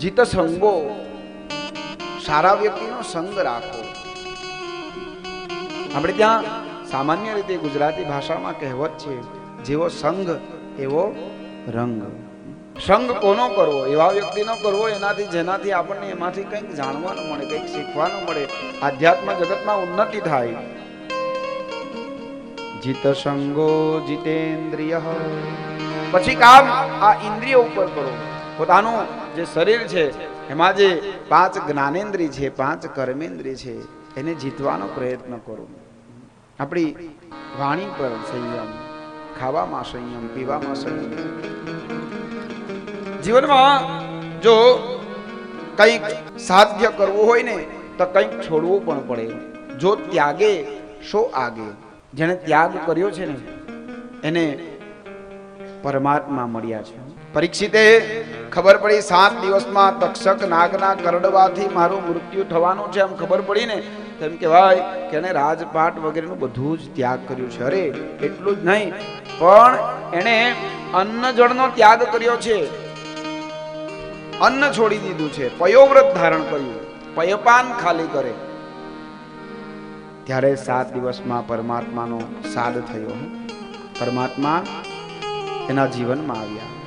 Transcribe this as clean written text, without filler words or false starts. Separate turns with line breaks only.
જીત સંગો, સારા વ્યક્તિનો સંગ રાખો. આપણે ત્યાં સામાન્ય રીતે ગુજરાતી ભાષામાં કહેવત છે, જેવો સંગ એવો રંગ. સંગ કોનો કરવો? એવા વ્યક્તિનો કરવો જેનાથી આપણને એમાંથી કંઈક જાણવાનું મળે, કંઈક શીખવાનું મળે, આધ્યાત્મ જગતમાં ઉન્નતિ થાય. જીત સંગો જીતેન્દ્રિય. પછી કામ આ ઇન્દ્રિય ઉપર કરો. પોતાનું જે શરીર છે એમાં જે 5 જ્ઞાનેન્દ્રિય છે, 5 કર્મેન્દ્રિય છે, એને જીતવાનો પ્રયત્ન કરો. આપણી વાણી પર સંયમ, ખાવામાં સંયમ, પીવામાં સંયમ. જીવનમાં જો કંઈક સાધ્ય કરવું હોય ને તો કંઈક છોડવું પણ પડે. જો ત્યાગે સો આગે. જેને ત્યાગ કર્યો છે ને એને પરમાત્મા મળ્યા છે. પરીક્ષિતે ખબર પડી 7 દિવસમાં તક્ષક નાગના કરડવાથી મારું મૃત્યુ થવાનું છે એમ ખબર પડી ને, તેમ કહેવાય કે એને રાજપાટ વગેરેનું બધું જ ત્યાગ કર્યું છે. અરે એટલું જ નહીં, પણ એને અન્ન જળનો ત્યાગ કર્યો છે. અન્ન છોડી દીધું છે, પયોવ્રત ધારણ કર્યું, પયપાન ખાલી કરે. ત્યારે 7 દિવસમાં પરમાત્માનો સાદ થયો. પરમાત્મા એના જીવનમાં આવ્યા.